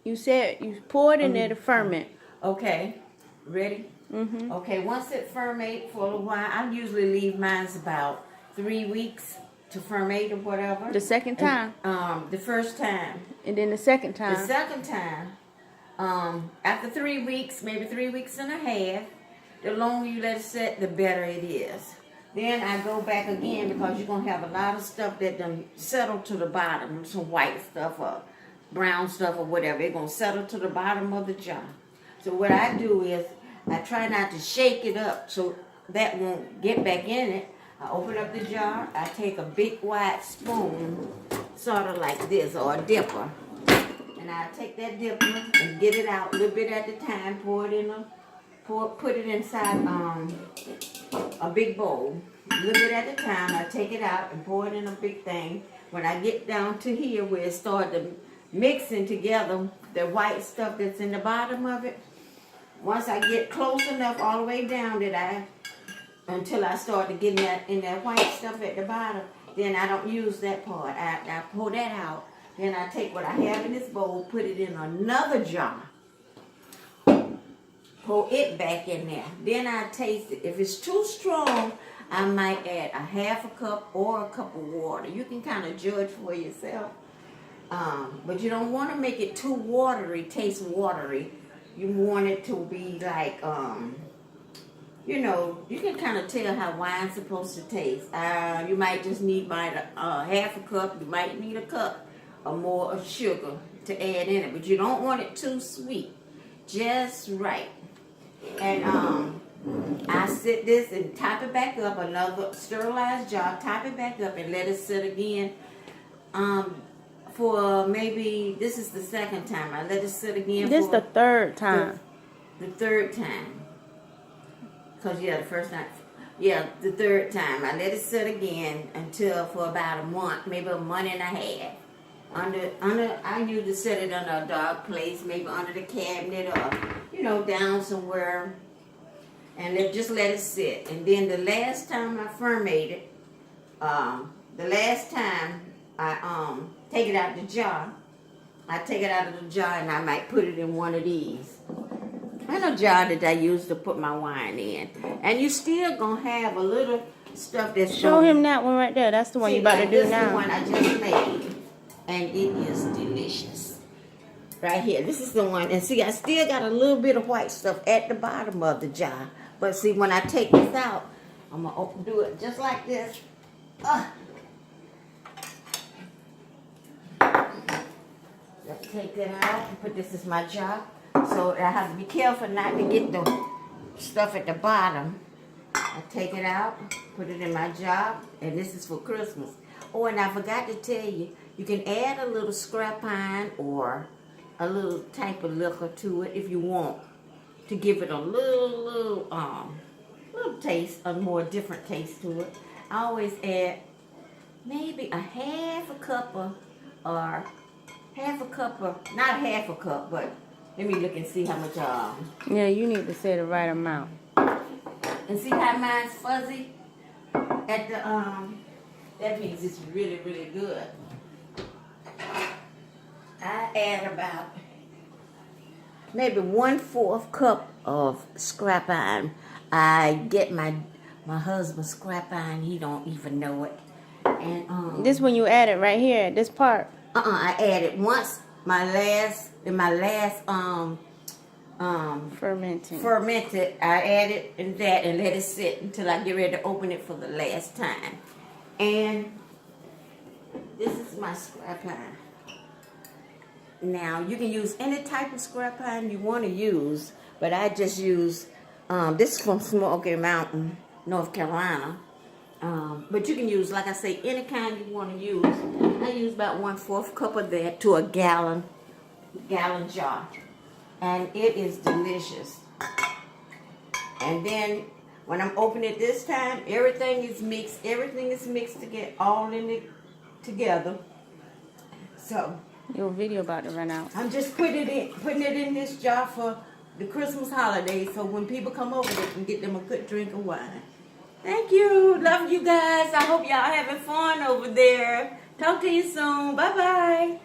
You said you pour it in there to ferment. Okay, ready? Mm-hmm. Okay, once it ferment for a while, I usually leave mine about 3 weeks to ferment or whatever. The second time? The first time. And then the second The time? second time, after 3 weeks, maybe 3 weeks and a half, the longer you let it set, the better it is. Then I go back again because you're going to have a lot of stuff that done settle to the bottom, some white stuff or brown stuff or whatever. It's going to settle to the bottom of the jar. So what I do is I try not to shake it up so that won't get back in it. I open up the jar. I take a big wide spoon, sort of like this, or a dipper. And I take that dipper and get it out a little bit at a time. Put it inside a big bowl. A little bit at a time. I take it out and pour it in a big thing. When I get down to here where it started mixing together the white stuff that's in the bottom of it, once I get close enough all the way down until I start to get in that white stuff at the bottom, then I don't use that part. I pour that out. Then I take what I have in this bowl, put it in another jar, pour it back in there. Then I taste it. If it's too strong, I might add a half a cup or a cup of water. You can kind of judge for yourself. But you don't want to make it too watery, taste watery. You want it to be like, you can kind of tell how wine's supposed to taste. You might just need half a cup. You might need a cup or more of sugar to add in it. But you don't want it too sweet. Just right. And I sit this and top it back up, another sterilized jar, top it back up and let it sit again. For maybe, this is the second time. I let it sit again. This is the third time. The third time. Because, the first time. The third time. I let it sit again for about a month, maybe a month and a half. I usually set it under a dark place, maybe under the cabinet or, down somewhere. And just let it sit. And then the last time I fermented, I take it out of the jar. I take it out of the jar and I might put it in one of these. And a jar that I use to put my wine in. And you still gonna have a little stuff that's Show him that one right there. That's the one you're about to do now. This is the one I just made. And it is delicious. Right here. This is the one. And see, I still got a little bit of white stuff at the bottom of the jar. But see, when I take this out, I'm gonna do it just like this. Let's take that out and put this in my jar. So I have to be careful not to get the stuff at the bottom. I take it out, put it in my jar, and this is for Christmas. Oh, and I forgot to tell you, you can add a little scrap iron or a little type of liquor to it if you want, to give it a little taste, a more different taste to it. I always add maybe a half a cup not half a cup, but let me look and see how much. Yeah, you need to say the right amount. And see how mine's fuzzy at the that means it's really, really good. I add about maybe 1/4 cup of scrap iron. I get my husband's scrap iron. He don't even know it. And this when you add it right here, this part. I added once in my last fermented. I added in that and let it sit until I get ready to open it for the last time. And this is my scrap iron. Now you can use any type of scrap iron you want to use, but I just use this is from Smoky Mountain, North Carolina. But you can use, like I say, any kind you want to use. I use about 1/4 cup of that to a gallon jar. And it is delicious. And then when I'm opening it this time, everything is mixed. Everything is mixed to get all in it together. So your video about to run out. I'm just putting it in this jar for the Christmas holiday, so when people come over, they can get them a good drink of wine. Thank you. Love you guys. I hope y'all having fun over there. Talk to you soon. Bye-bye.